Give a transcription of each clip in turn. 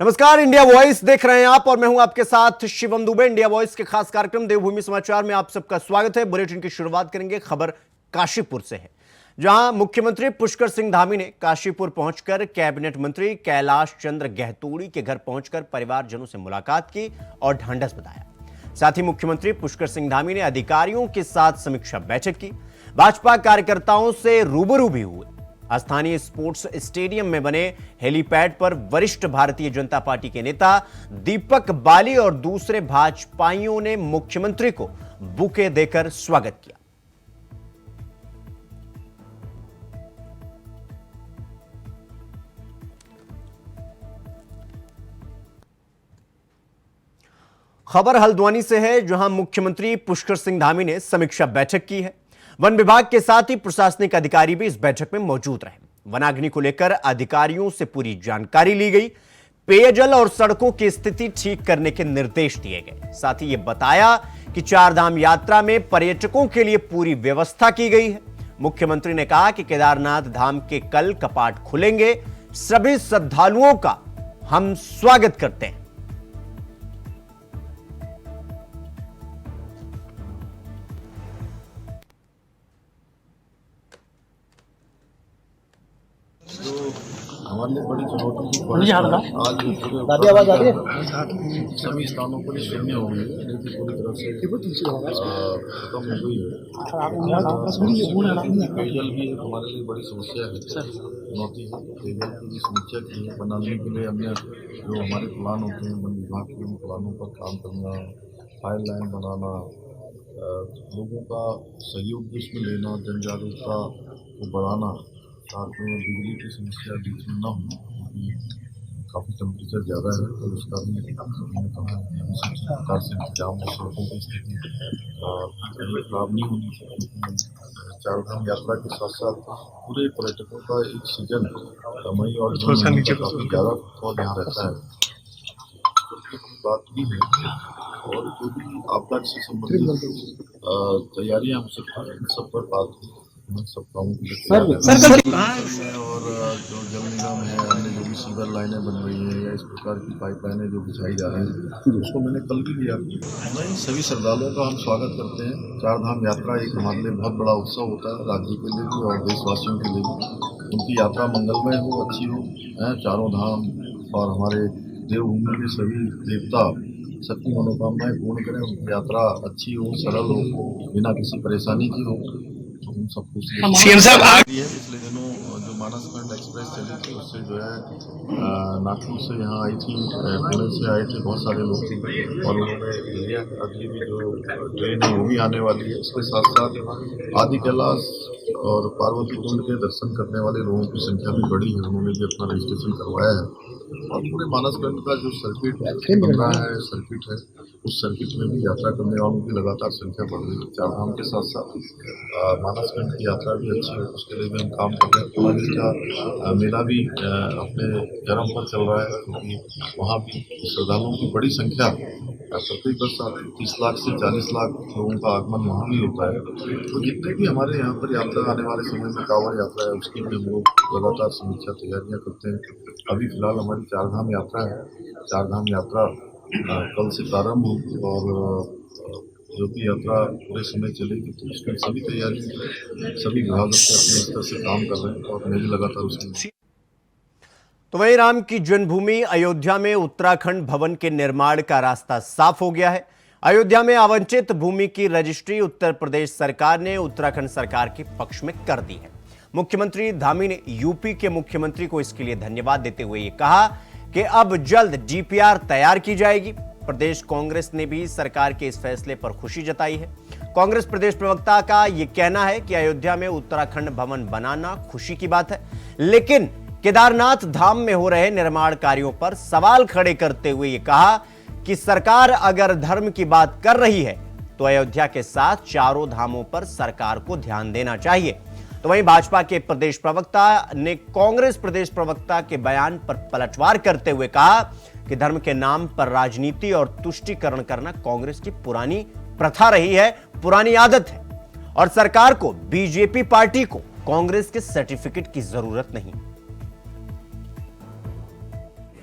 नमस्कार, India voice देख रहे हैं आप और मैं हूं आपके साथ शिवम दुबे। इंडिया वॉइस के खास कार्यक्रम देवभूमि समाचार में आप सबका स्वागत है। बुलेटिन की शुरुआत करेंगे खबर काशीपुर से है, जहां मुख्यमंत्री पुष्कर सिंह धामी ने काशीपुर पहुंचकर कैबिनेट मंत्री कैलाश चंद्र गहतोड़ी के घर पहुंचकर परिवारजनों से मुलाकात की और ढांढस बंधाया। साथ ही मुख्यमंत्री पुष्कर सिंह धामी ने अधिकारियों के साथ समीक्षा बैठक की, भाजपा कार्यकर्ताओं से रूबरू भी हुए। स्थानीय स्पोर्ट्स स्टेडियम में बने हेलीपैड पर वरिष्ठ भारतीय जनता पार्टी के नेता दीपक बाली और दूसरे भाजपाइयों ने मुख्यमंत्री को बुके देकर स्वागत किया। खबर हल्द्वानी से है, जहां मुख्यमंत्री पुष्कर सिंह धामी ने समीक्षा बैठक की है। वन विभाग के साथ ही प्रशासनिक अधिकारी भी इस बैठक में मौजूद रहे। वनाग्नि को लेकर अधिकारियों से पूरी जानकारी ली गई। पेयजल और सड़कों की स्थिति ठीक करने के निर्देश दिए गए। साथ ही यह बताया कि चारधाम यात्रा में पर्यटकों के लिए पूरी व्यवस्था की गई है। मुख्यमंत्री ने कहा कि केदारनाथ धाम के कल कपाट खुलेंगे। सभी श्रद्धालुओं का हम स्वागत करते हैं। हमारे लिए बड़ी चुनौती की आज आवाज आ रही है। सभी स्थानों पर शून्य हो गई है, लेकिन पूरी तरह से खत्म हो गई है। पेयजल भी एक हमारे लिए बड़ी समस्या है, चुनौती है। पेयजल की भी समस्या की है। बनाने के लिए हमने जो हमारे प्लान होते हैं, वन विभाग के उन प्लानों पर काम करना, फायर लाइन बनाना, लोगों का सहयोग उसमें लेना, जन जागरूकता को बढ़ाना, साथ में बिजली की समस्या बीच में न हो, क्योंकि काफ़ी टेम्परेचर ज़्यादा है, तो उसका भी हमने कहा किसी प्रकार से इंतजाम हो, सड़कों की स्थिति खराब नहीं होनी चाहिए। चारधाम यात्रा के साथ साथ पूरे पर्यटकों का एक सीजन मई और जून में काफ़ी ज़्यादा फुटफॉल यहाँ रहता है। बात भी है और जो भी आपदा से संबंधित तैयारियाँ हो सकती हैं, इन सब पर बात की। सब कामों की और जो जल निगम है, अन्य जो भी सीवर लाइनें बन रही हैं या इस प्रकार की पाइपलाइनें जो बिछाई जा रही हैं, उसको मैंने कल भी लिया। सभी श्रद्धालुओं का हम स्वागत करते हैं। चारधाम यात्रा एक हमारे लिए बहुत बड़ा उत्सव होता है, राज्य के लिए भी और देशवासियों के लिए भी। उनकी यात्रा मंगलमय हो, अच्छी हो। चारों धाम और हमारे देवभूमि के सभी देवता सबकी मनोकामनाएं पूर्ण करें, उनकी यात्रा अच्छी हो, सरल हो, बिना किसी परेशानी की हो। सब कुछ सीएम साहब पिछले दिनों जो मानसखंड एक्सप्रेस चली थी, उससे जो है नागपुर से यहाँ आई थी, पुणे से आए थे बहुत सारे लोग थे और उन्होंने लिया। अगली भी जो ट्रेन है वो भी आने वाली है। इसके साथ साथ आदि कैलाश और पार्वती कुंड के दर्शन करने वाले लोगों की संख्या भी बढ़ी है, उन्होंने भी अपना रजिस्ट्रेशन करवाया है। और पूरे मानसखंड का जो सर्किट बन रहा है, सर्किट है, उस सर्किट में भी यात्रा करने वालों की लगातार संख्या बढ़ रही है। चारधाम के साथ साथ मानसखंड की यात्रा भी अच्छी हो, उसके लिए भी हम काम कर रहे हैं। पुरानी का मेला भी अपने चरम पर चल रहा है, क्योंकि वहाँ भी श्रद्धालुओं की बड़ी संख्या, प्रत्येक वर्ष 30 लाख से 40 लाख लोगों का आगमन वहाँ भी होता है। तो जितने भी हमारे यहाँ पर यात्रा आने वाले समय में कांवड़ यात्रा है, उसकी भी हम लोग लगातार समीक्षा तैयारियाँ करते हैं। अभी फिलहाल हमारी चारधाम यात्रा है। चारधाम यात्रा कल से प्रारंभ होगी और जो भी यात्रा पूरे समय चलेगी, तो उसमें सभी तैयारी सभी विभाग अपने स्तर से काम कर रहे हैं और मैं भी लगातार उसकी। तो वहीं राम की जन्मभूमि अयोध्या में उत्तराखंड भवन के निर्माण का रास्ता साफ हो गया है। अयोध्या में आवंटित भूमि की रजिस्ट्री उत्तर प्रदेश सरकार ने उत्तराखंड सरकार के पक्ष में कर दी है। मुख्यमंत्री धामी ने यूपी के मुख्यमंत्री को इसके लिए धन्यवाद देते हुए ये कहा कि अब जल्द डीपीआर तैयार की जाएगी। प्रदेश कांग्रेस ने भी सरकार के इस फैसले पर खुशी जताई है। कांग्रेस प्रदेश प्रवक्ता का यह कहना है कि अयोध्या में उत्तराखंड भवन बनाना खुशी की बात है, लेकिन केदारनाथ धाम में हो रहे निर्माण कार्यों पर सवाल खड़े करते हुए यह कहा कि सरकार अगर धर्म की बात कर रही है तो अयोध्या के साथ चारों धामों पर सरकार को ध्यान देना चाहिए। तो वहीं भाजपा के प्रदेश प्रवक्ता ने कांग्रेस प्रदेश प्रवक्ता के बयान पर पलटवार करते हुए कहा कि धर्म के नाम पर राजनीति और तुष्टीकरण करना कांग्रेस की पुरानी प्रथा रही है, पुरानी आदत है और सरकार को, बीजेपी पार्टी को कांग्रेस के सर्टिफिकेट की जरूरत नहीं।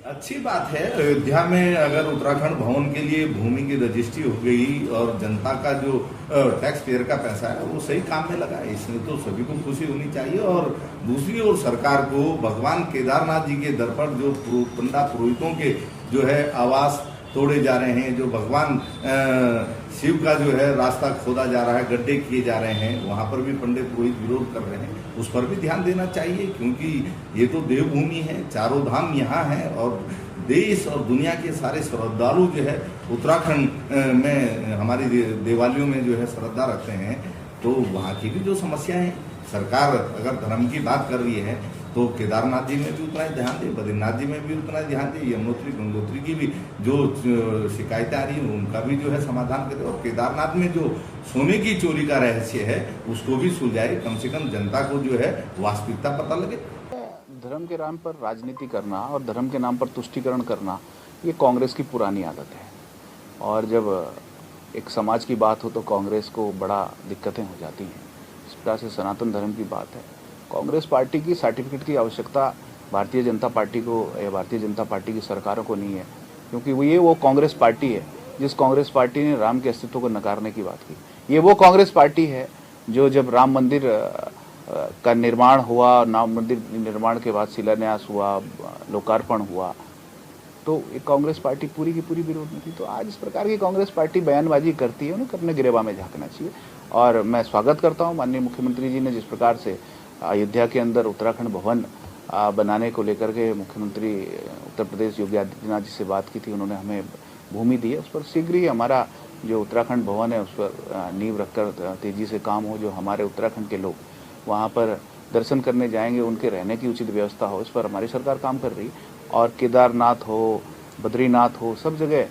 अच्छी बात है। अयोध्या में अगर उत्तराखंड भवन के लिए भूमि की रजिस्ट्री हो गई और जनता का जो टैक्स पेयर का पैसा है वो सही काम में लगा है, इसमें तो सभी को खुशी होनी चाहिए। और दूसरी ओर सरकार को भगवान केदारनाथ जी के दर पर जो पंडा पुरोहितों के जो है आवास तोड़े जा रहे हैं, जो भगवान शिव का जो है रास्ता खोदा जा रहा है, गड्ढे किए जा रहे हैं, वहां पर भी पंडित पुरोहित विरोध कर रहे हैं, उस पर भी ध्यान देना चाहिए। क्योंकि ये तो देवभूमि है, चारों धाम यहाँ है और देश और दुनिया के सारे श्रद्धालु जो है उत्तराखंड में हमारी देवालयों में जो है श्रद्धा रखते हैं। तो वहाँ की भी जो समस्याएं हैं, सरकार अगर धर्म की बात कर रही है तो केदारनाथ जी में भी उतना ही ध्यान दे, बद्रीनाथ जी में भी उतना ही ध्यान दे, यमुनोत्री गंगोत्री की भी जो शिकायतें आ रही हैं उनका भी जो है समाधान करे, और केदारनाथ में जो सोने की चोरी का रहस्य है उसको भी सुलझाए। कम से कम जनता को जो है वास्तविकता पता लगे। धर्म के नाम पर राजनीति करना और धर्म के नाम पर तुष्टीकरण करना ये कांग्रेस की पुरानी आदत है, और जब एक समाज की बात हो तो कांग्रेस को बड़ा दिक्कतें हो जाती हैं। इस प्रकार से सनातन धर्म की बात है, कांग्रेस पार्टी की सर्टिफिकेट की आवश्यकता भारतीय जनता पार्टी को या भारतीय जनता पार्टी की सरकारों को नहीं है, क्योंकि वो कांग्रेस पार्टी है जिस कांग्रेस पार्टी ने राम के अस्तित्व को नकारने की बात की। ये वो कांग्रेस पार्टी है जो जब राम मंदिर का निर्माण हुआ, राम मंदिर निर्माण के बाद शिलान्यास हुआ, लोकार्पण हुआ, तो एक कांग्रेस पार्टी पूरी की पूरी विरोध में थी। तो आज इस प्रकार की कांग्रेस पार्टी बयानबाजी करती है, उन्हें अपने गिरेबा में झांकना चाहिए। और मैं स्वागत करता हूं माननीय मुख्यमंत्री जी ने जिस प्रकार से अयोध्या के अंदर उत्तराखंड भवन बनाने को लेकर के मुख्यमंत्री उत्तर प्रदेश योगी आदित्यनाथ जी से बात की थी, उन्होंने हमें भूमि दी है। उस पर शीघ्र ही हमारा जो उत्तराखंड भवन है उस पर नींव रखकर तेजी से काम हो, जो हमारे उत्तराखंड के लोग वहाँ पर दर्शन करने जाएंगे, उनके रहने की उचित व्यवस्था हो, इस पर हमारी सरकार काम कर रही। और केदारनाथ हो, बद्रीनाथ हो, सब जगह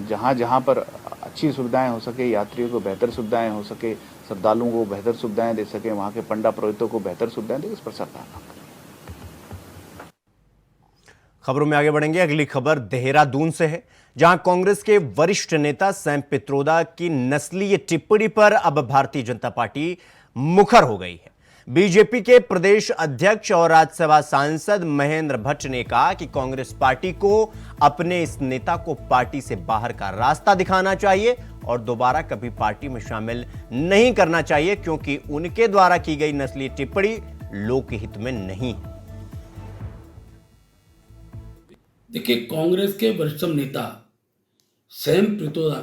जहाँ जहाँ पर अच्छी सुविधाएं हो सके, यात्रियों को बेहतर सुविधाएं हो सके, श्रद्धालुओं को बेहतर सुविधाएं दे सके, वहाँ के पंडा पुरोहितों को बेहतर सुविधाएं दे, इस पर सरकार काम करे। खबरों में आगे बढ़ेंगे। अगली खबर देहरादून से है, जहां कांग्रेस के वरिष्ठ नेता सैम पित्रोदा की नस्लीय टिप्पणी पर अब भारतीय जनता पार्टी मुखर हो गई है। बीजेपी के प्रदेश अध्यक्ष और राज्यसभा सांसद महेंद्र भट्ट ने कहा कि कांग्रेस पार्टी को अपने इस नेता को पार्टी से बाहर का रास्ता दिखाना चाहिए और दोबारा कभी पार्टी में शामिल नहीं करना चाहिए, क्योंकि उनके द्वारा की गई नस्लीय टिप्पणी लोकहित में नहीं है। देखिए, कांग्रेस के वरिष्ठ नेता सैम पित्रोदा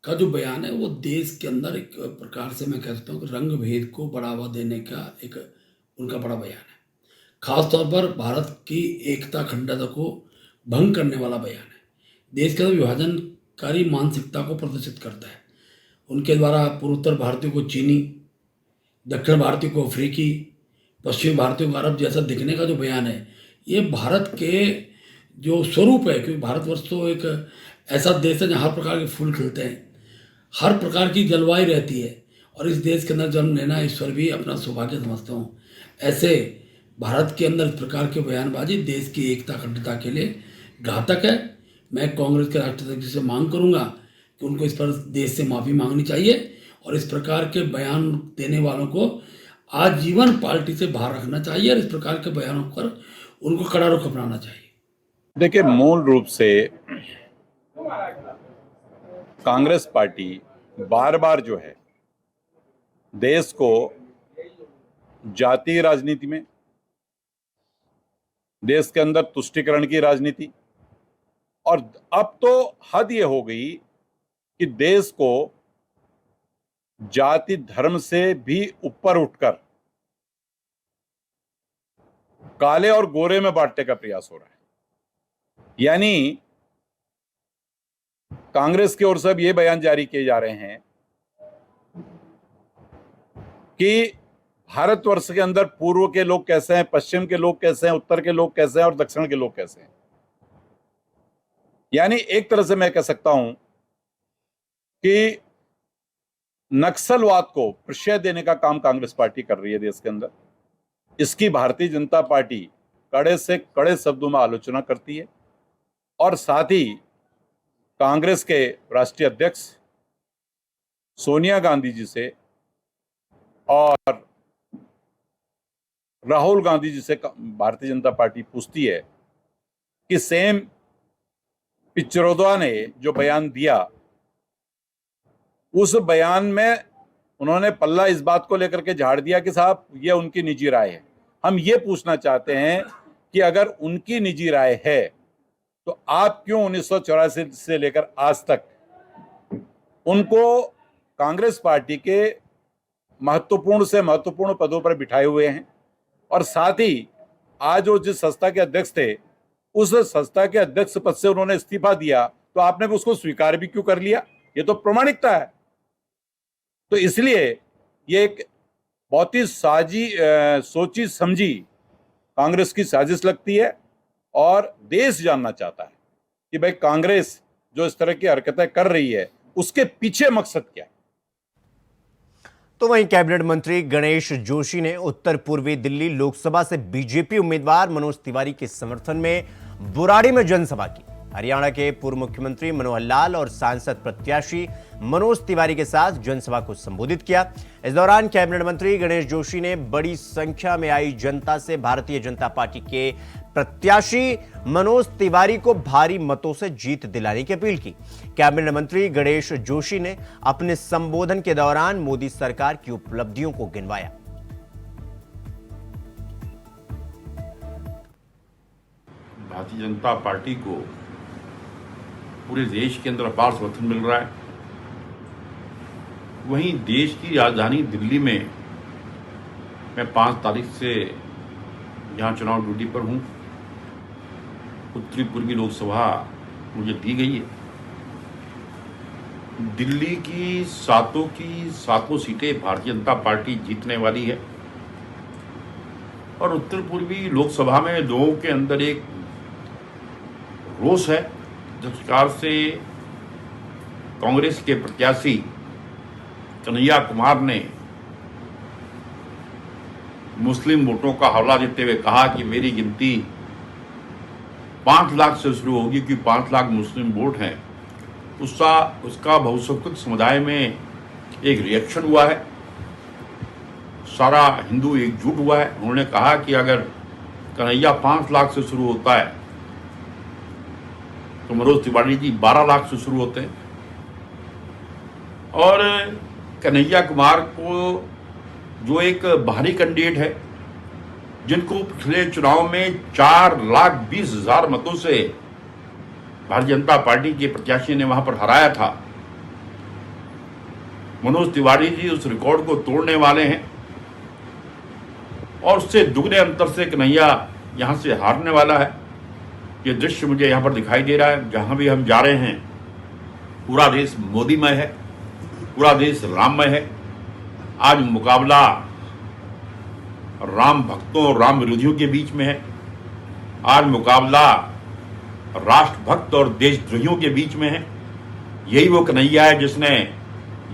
का जो बयान है वो देश के अंदर एक प्रकार से मैं कह सकता हूँ कि रंग भेद को बढ़ावा देने का एक उनका बड़ा बयान है। खासतौर पर भारत की एकता अखंडता को भंग करने वाला बयान है। देश के अंदर विभाजनकारी मानसिकता को प्रदर्शित करता है। उनके द्वारा पूर्वोत्तर भारतीयों को चीनी, दक्षिण भारतीयों को अफ्रीकी, पश्चिमी भारतीयों को अरब जैसा दिखने का जो बयान है, ये भारत के जो स्वरूप है, क्योंकि भारतवर्ष तो एक ऐसा देश है जहाँ हर प्रकार के फूल खिलते हैं, हर प्रकार की जलवायु रहती है, और इस देश के अंदर जन्म लेना ईश्वर भी अपना सौभाग्य समझता हूँ। ऐसे भारत के अंदर इस प्रकार के बयानबाजी देश की एकता अखंडता के लिए घातक है। मैं कांग्रेस के राष्ट्रीय अध्यक्ष से मांग करूँगा कि उनको इस पर देश से माफ़ी मांगनी चाहिए और इस प्रकार के बयान देने वालों को आजीवन पार्टी से बाहर रखना चाहिए और इस प्रकार के बयानों पर उनको कड़ा रुख अपनाना चाहिए। देखिए, मूल रूप से कांग्रेस पार्टी बार बार जो है देश को जातीय राजनीति में, देश के अंदर तुष्टीकरण की राजनीति, और अब तो हद ये हो गई कि देश को जाति धर्म से भी ऊपर उठकर काले और गोरे में बांटने का प्रयास हो रहा है। यानी कांग्रेस की ओर से अब ये बयान जारी किए जा रहे हैं कि भारतवर्ष के अंदर पूर्व के लोग कैसे हैं, पश्चिम के लोग कैसे हैं, उत्तर के लोग कैसे हैं और दक्षिण के लोग कैसे हैं। यानी एक तरह से मैं कह सकता हूं कि नक्सलवाद को प्रश्रय देने का काम कांग्रेस पार्टी कर रही है देश के अंदर। इसकी भारतीय जनता पार्टी कड़े से कड़े शब्दों में आलोचना करती है और साथ ही कांग्रेस के राष्ट्रीय अध्यक्ष सोनिया गांधी जी से और राहुल गांधी जी से भारतीय जनता पार्टी पूछती है कि सैम पित्रोदा ने जो बयान दिया, उस बयान में उन्होंने पल्ला इस बात को लेकर के झाड़ दिया कि साहब ये उनकी निजी राय है। हम ये पूछना चाहते हैं कि अगर उनकी निजी राय है तो आप क्यों 1984 से लेकर आज तक उनको कांग्रेस पार्टी के महत्वपूर्ण से महत्वपूर्ण पदों पर बिठाए हुए हैं, और साथ ही आज वो जिस संस्था के अध्यक्ष थे उस संस्था के अध्यक्ष पद से उन्होंने इस्तीफा दिया, तो आपने भी उसको स्वीकार भी क्यों कर लिया? ये तो प्रामाणिकता है। तो इसलिए ये एक बहुत ही सोची समझी कांग्रेस की साजिश लगती है, और देश जानना चाहता है कि भाई कांग्रेस जो इस तरह की हरकतें कर रही है उसके पीछे मकसद क्या है। तो वहीं कैबिनेट मंत्री गणेश जोशी ने उत्तर पूर्वी दिल्ली लोकसभा से बीजेपी उम्मीदवार मनोज तिवारी के समर्थन में बुराड़ी में जनसभा की। हरियाणा के पूर्व मुख्यमंत्री मनोहर लाल और सांसद प्रत्याशी मनोज तिवारी के साथ जनसभा को संबोधित किया। इस दौरान कैबिनेट मंत्री गणेश जोशी ने बड़ी संख्या में आई जनता से भारतीय जनता पार्टी के प्रत्याशी मनोज तिवारी को भारी मतों से जीत दिलाने की अपील की। कैबिनेट मंत्री गणेश जोशी ने अपने संबोधन के दौरान मोदी सरकार की उपलब्धियों को गिनवाया। भारतीय जनता पार्टी को पूरे देश के अंदर अपार समर्थन मिल रहा है। वहीं देश की राजधानी दिल्ली में मैं 5 तारीख से यहाँ चुनाव ड्यूटी पर हूँ। उत्तरी पूर्वी लोकसभा मुझे दी गई है। दिल्ली की सातों सीटें भारतीय जनता पार्टी जीतने वाली है, और उत्तर पूर्वी लोकसभा में लोगों के अंदर एक रोष है। जिस प्रकार से कांग्रेस के प्रत्याशी कन्हैया कुमार ने मुस्लिम वोटों का हवाला देते हुए कहा कि मेरी गिनती 5 लाख से शुरू होगी, कि 5 लाख मुस्लिम वोट हैं, उसका बहुसंख्यक समुदाय में एक रिएक्शन हुआ है। सारा हिंदू एकजुट हुआ है। उन्होंने कहा कि अगर कन्हैया 5 लाख से शुरू होता है तो मनोज तिवारी जी 12 लाख से शुरू होते हैं। और कन्हैया कुमार को जो एक बाहरी कैंडिडेट है, जिनको पिछले चुनाव में 4,20,000 मतों से भारतीय जनता पार्टी के प्रत्याशी ने वहां पर हराया था, मनोज तिवारी जी उस रिकॉर्ड को तोड़ने वाले हैं, और उससे दुगने अंतर से कन्हैया यहां से हारने वाला है। ये दृश्य मुझे यहाँ पर दिखाई दे रहा है। जहाँ भी हम जा रहे हैं पूरा देश मोदीमय है, पूरा देश राममय है। आज मुकाबला राम भक्तों और राम विरोधियों के बीच में है। आज मुकाबला राष्ट्रभक्त और देशद्रोहियों के बीच में है। यही वो कन्हैया है जिसने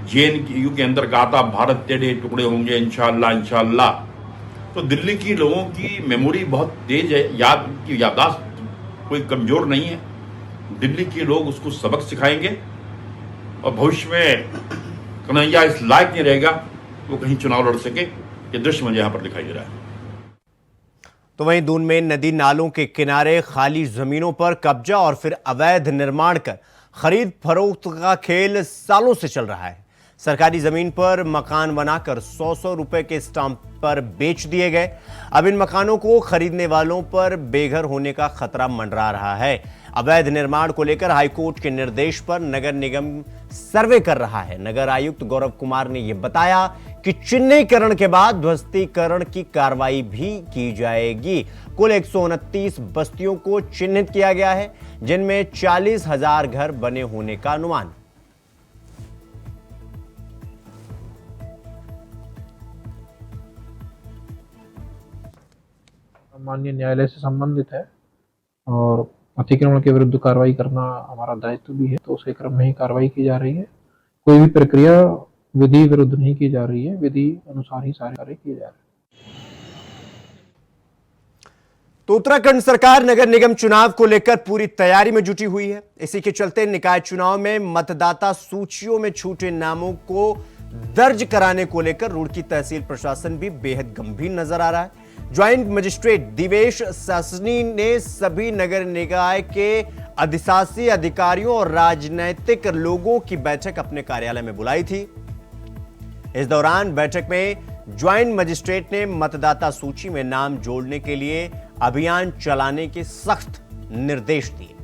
JNU के अंदर कहा था, भारत तेरे टुकड़े होंगे इंशाअल्लाह इंशाअल्लाह। तो दिल्ली की लोगों की मेमोरी बहुत तेज है, याददाश्त कोई कमजोर नहीं है। दिल्ली के लोग उसको सबक सिखाएंगे, और भविष्य में कन्हैया इस लायक नहीं रहेगा वो कहीं चुनाव लड़ सके। ये दृश्य मुझे यहाँ पर दिखाई दे रहा है। तो वहीं दून में नदी नालों के किनारे खाली जमीनों पर कब्जा और फिर अवैध निर्माण कर खरीद फरोख्त का खेल सालों से चल रहा है। सरकारी जमीन पर मकान बनाकर 100-100 रुपए के स्टाम्प पर बेच दिए गए। अब इन मकानों को खरीदने वालों पर बेघर होने का खतरा मंडरा रहा है। अवैध निर्माण को लेकर हाईकोर्ट के निर्देश पर नगर निगम सर्वे कर रहा है। नगर आयुक्त गौरव कुमार ने यह बताया कि चिन्हीकरण के बाद ध्वस्तीकरण की कार्रवाई भी की जाएगी। कुल 129 बस्तियों को चिन्हित किया गया है, जिनमें 40,000 घर बने होने का अनुमान। माननीय न्यायालय से संबंधित है, और अतिक्रमण के विरुद्ध कार्रवाई करना हमारा दायित्व भी है, तो उसी क्रम में ही कार्रवाई की जा रही है। कोई भी प्रक्रिया विधि विरुद्ध नहीं की जा रही है, विधि अनुसार ही सारे कार्य किए जा रहे हैं। तो उत्तराखंड सरकार नगर निगम चुनाव को लेकर पूरी तैयारी में जुटी हुई है। इसी के चलते निकाय चुनाव में मतदाता सूचियों में छूटे नामों को दर्ज कराने को लेकर रुड़की तहसील प्रशासन भी बेहद गंभीर नजर आ रहा है। ज्वाइंट मजिस्ट्रेट दिवेश सासनी ने सभी नगर निकाय के अधिशासी अधिकारियों और राजनीतिक लोगों की बैठक अपने कार्यालय में बुलाई थी। इस दौरान बैठक में ज्वाइंट मजिस्ट्रेट ने मतदाता सूची में नाम जोड़ने के लिए अभियान चलाने के सख्त निर्देश दिए।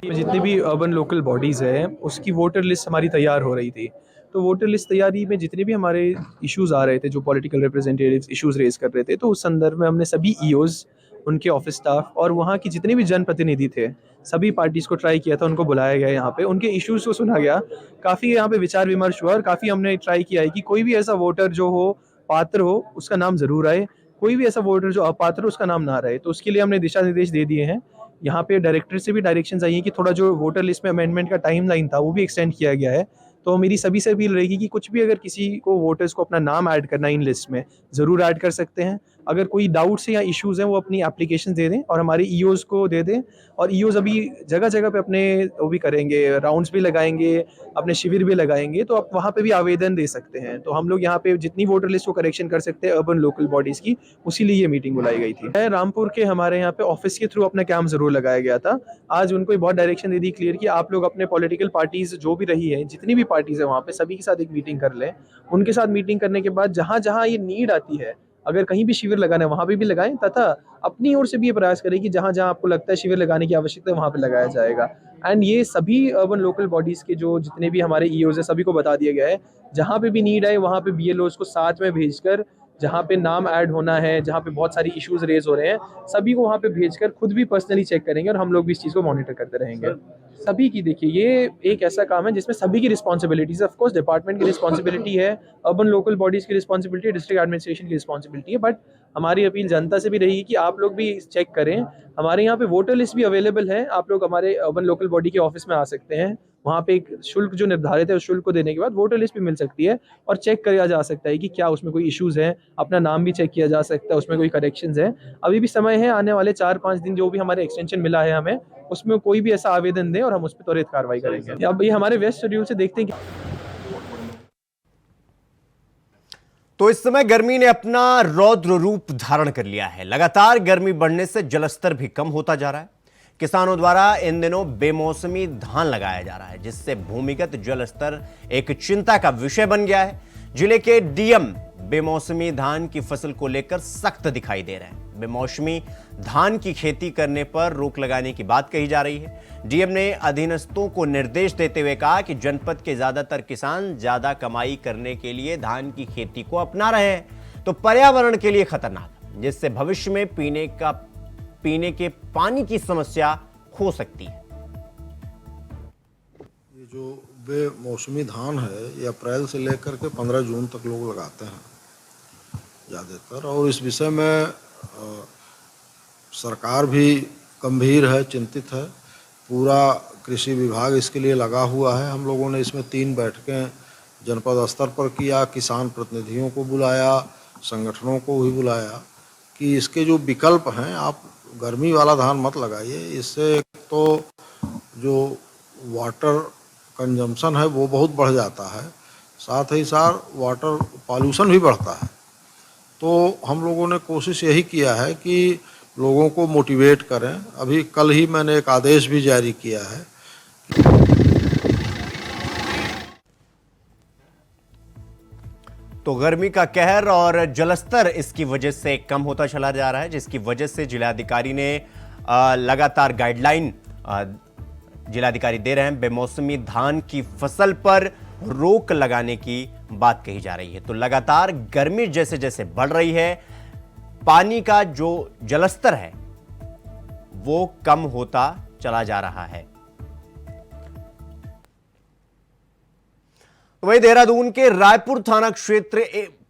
जितनी भी अर्बन लोकल बॉडीज़ है उसकी वोटर लिस्ट हमारी तैयार हो रही थी। तो वोटर लिस्ट तैयारी में जितने भी हमारे इश्यूज़ आ रहे थे, जो पॉलिटिकल रिप्रेजेंटेटिव्स इश्यूज़ रेज कर रहे थे, तो उस संदर्भ में हमने सभी ईओज़, उनके ऑफिस स्टाफ और वहाँ की जितने भी जनप्रतिनिधि थे, सभी पार्टीज़ को ट्राई किया था, उनको बुलाया गया यहाँ पे, उनके इश्यूज़ को सुना गया। काफ़ी यहाँ पे विचार विमर्श हुआ और काफ़ी हमने ट्राई किया है कि कोई भी ऐसा वोटर जो हो, पात्र हो, उसका नाम ज़रूर आए। कोई भी ऐसा वोटर जो अपात्र हो, उसका नाम ना रहे। तो उसके लिए हमने दिशा निर्देश दे दिए हैं। यहाँ पे डायरेक्टर से भी डायरेक्शंस आई हैं कि थोड़ा जो वोटर लिस्ट में अमेंडमेंट का टाइमलाइन था वो भी एक्सटेंड किया गया है। तो मेरी सभी से अपील रहेगी कि कुछ भी अगर किसी को वोटर्स को अपना नाम ऐड करना है इन लिस्ट में, ज़रूर ऐड कर सकते हैं। अगर कोई डाउट्स है या इश्यूज़ हैं वो अपनी एप्लीकेशन दे दें और हमारे ईओज़ को दे दें। और ईओज़ अभी जगह जगह पे अपने वो भी करेंगे, राउंड्स भी लगाएंगे, अपने शिविर भी लगाएंगे, तो आप वहाँ पे भी आवेदन दे सकते हैं। तो हम लोग यहाँ पे जितनी वोटर लिस्ट को करेक्शन कर सकते हैं अर्बन लोकल बॉडीज़ की, उसी लिए ये मीटिंग बुलाई गई थी। रामपुर के हमारे यहाँ पे ऑफिस के थ्रू अपना कैंप ज़रूर लगाया गया था। आज उनको बहुत डायरेक्शन दे दी क्लियर कि आप लोग अपने पॉलिटिकल पार्टीज़ जो भी रही है, जितनी भी पार्टीज़ है वहाँ पे, सभी के साथ एक मीटिंग कर लें। उनके साथ मीटिंग करने के बाद जहाँ जहाँ ये नीड आती है, अगर कहीं भी शिविर लगाना है वहाँ पे भी लगाएं, तथा अपनी ओर से भी ये प्रयास करें कि जहाँ जहाँ आपको लगता है शिविर लगाने की आवश्यकता है वहाँ पे लगाया जाएगा। एंड ये सभी अर्बन लोकल बॉडीज़ के जो जितने भी हमारे ईओज़ है सभी को बता दिया गया है, जहाँ पे भी नीड आए वहाँ पे बीएलओज़ को साथ में भेजकर, जहाँ पे नाम ऐड होना है, जहाँ पे बहुत सारी इश्यूज़ रेज हो रहे हैं, सभी को वहाँ पे भेजकर खुद भी पर्सनली चेक करेंगे और हम लोग भी इस चीज़ को मॉनिटर करते रहेंगे। सभी की, देखिए ये एक ऐसा काम है जिसमें सभी की रिस्पॉन्सिबिलिटीज, ऑफ कोर्स डिपार्टमेंट की रिस्पॉन्सिबिलिटी है, अर्बन लोकल बॉडीज़ की रिस्पॉन्सिबिलिटी है, डिस्ट्रिक्ट एडमिनिस्ट्रेशन की रिस्पॉन्सिबिलिटी है, बट हमारी अपील जनता से भी रहेगी कि आप लोग भी चेक करें। हमारे यहाँ पे वोटर लिस्ट भी अवेलेबल है, आप लोग हमारे अर्बन लोकल बॉडी के ऑफिस में आ सकते हैं। वहाँ पे एक शुल्क जो निर्धारित है उस शुल्क को देने के बाद वोटर लिस्ट भी मिल सकती है और चेक किया जा सकता है कि क्या उसमें कोई इश्यूज़ हैं, अपना नाम भी चेक किया जा सकता है, उसमें कोई करेक्शंस हैं। अभी भी समय है, आने वाले 4-5 दिन जो भी हमारे एक्सटेंशन मिला है हमें, उसमें कोई भी ऐसा आवेदन दें और हम उस पर त्वरित कार्रवाई करेंगे। अब ये हमारे व्यस्त शेड्यूल से देखते हैं कि तो इस समय गर्मी ने अपना रौद्र रूप धारण कर लिया है। लगातार गर्मी बढ़ने से जलस्तर भी कम होता जा रहा है। किसानों द्वारा इन दिनों बेमौसमी धान लगाया जा रहा है, जिससे भूमिगत जल स्तर एक चिंता का विषय बन गया है। जिले के डीएम बेमौसमी धान की फसल को लेकर सख्त दिखाई दे रहे हैं। बेमौसमी धान की खेती करने पर रोक लगाने की बात कही जा रही है। डीएम ने अधीनस्थों को निर्देश देते हुए कहा कि जनपद के ज्यादातर किसान ज्यादा कमाई करने के लिए धान की खेती को अपना रहे हैं, तो पर्यावरण के लिए खतरनाक, जिससे भविष्य में पीने के पानी की समस्या हो सकती है। ये जो बेमौसमी धान है ये अप्रैल से लेकर के 15 जून तक लोग लगाते हैं ज़्यादातर, और इस विषय में सरकार भी गंभीर है, चिंतित है। पूरा कृषि विभाग इसके लिए लगा हुआ है। हम लोगों ने इसमें 3 बैठकें जनपद स्तर पर किया, किसान प्रतिनिधियों को बुलाया, संगठनों को भी बुलाया कि इसके जो विकल्प हैं, आप गर्मी वाला धान मत लगाइए। इससे तो जो वाटर कंजम्पशन है वो बहुत बढ़ जाता है, साथ ही साथ वाटर पॉल्यूशन भी बढ़ता है। तो हम लोगों ने कोशिश यही किया है कि लोगों को मोटिवेट करें। अभी कल ही मैंने एक आदेश भी जारी किया है। तो गर्मी का कहर और जलस्तर इसकी वजह से कम होता चला जा रहा है, जिसकी वजह से जिलाधिकारी ने लगातार गाइडलाइन जिलाधिकारी दे रहे हैं। बेमौसमी धान की फसल पर रोक लगाने की बात कही जा रही है। तो लगातार गर्मी जैसे जैसे बढ़ रही है, पानी का जो जलस्तर है वो कम होता चला जा रहा है। वहीं देहरादून के रायपुर थाना क्षेत्र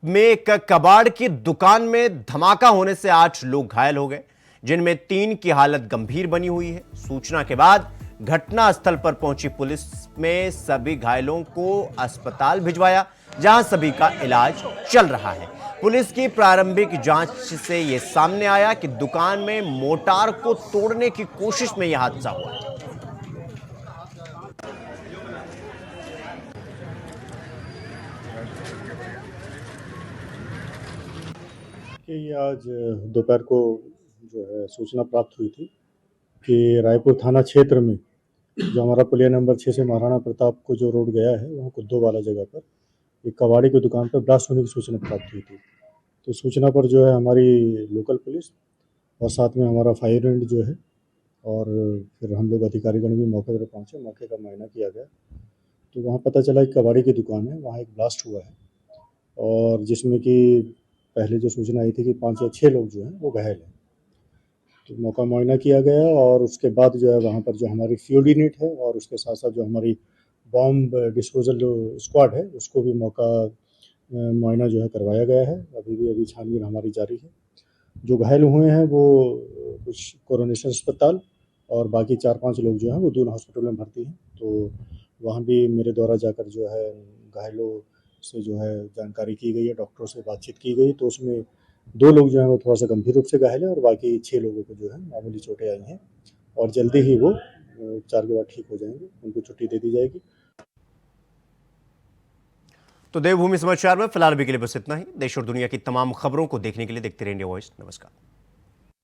में एक कबाड़ की दुकान में धमाका होने से 8 लोग घायल हो गए, जिनमें 3 की हालत गंभीर बनी हुई है। सूचना के बाद घटनास्थल पर पहुंची पुलिस में सभी घायलों को अस्पताल भिजवाया, जहां सभी का इलाज चल रहा है। पुलिस की प्रारंभिक जांच से यह सामने आया कि दुकान में मोटार को तोड़ने की कोशिश में यह हादसा हुआ। देखिए, ये आज दोपहर को जो है सूचना प्राप्त हुई थी कि रायपुर थाना क्षेत्र में जो हमारा पुलिया नंबर 6 से महाराणा प्रताप को जो रोड गया है, वहाँ कुद्दो वाला जगह पर एक कबाड़ी की दुकान पर ब्लास्ट होने की सूचना प्राप्त हुई थी। तो सूचना पर जो है हमारी लोकल पुलिस और साथ में हमारा फायर ब्रिगेड जो है और फिर हम लोग अधिकारीगण भी मौके पर पहुँचे, मौके का मुआयना किया गया। तो वहाँ पता चला एक कबाड़ी की दुकान है, वहाँ एक ब्लास्ट हुआ है और जिसमें कि पहले जो सूचना आई थी कि 5 या 6 लोग जो हैं वो घायल हैं। तो मौका मुआयना किया गया और उसके बाद जो है वहाँ पर जो हमारी फ्यूल यूनिट है और उसके साथ-साथ जो हमारी बॉम्ब डिस्पोज़ल स्क्वाड है, उसको भी मौका मुआयना जो है करवाया गया है। अभी छानबीन हमारी जारी है। जो घायल हुए हैं वो कुछ कोरोनेशन अस्पताल और बाकी 4-5 लोग जो हैं वो दून हॉस्पिटल में भर्ती हैं। तो वहाँ भी मेरे द्वारा जाकर जो है घायलों से जो है जानकारी की गई है, डॉक्टरों से बातचीत की गई, तो उसमें 2 लोग जो हैं वो थोड़ा-सा गंभीर रूप से घायल हैं और बाकी 6 लोगों को जो है मामूली चोटें आई हैं और जल्दी ही वो उपचार के बाद ठीक हो जाएँगे, उनको छुट्टी दे दी जाएगी। तो देवभूमि समाचार में फिलहाल अभी के लिए बस इतना ही। देश और दुनिया की तमाम खबरों को देखने के लिए देखते रहिए इंडिया वॉइस। नमस्कार।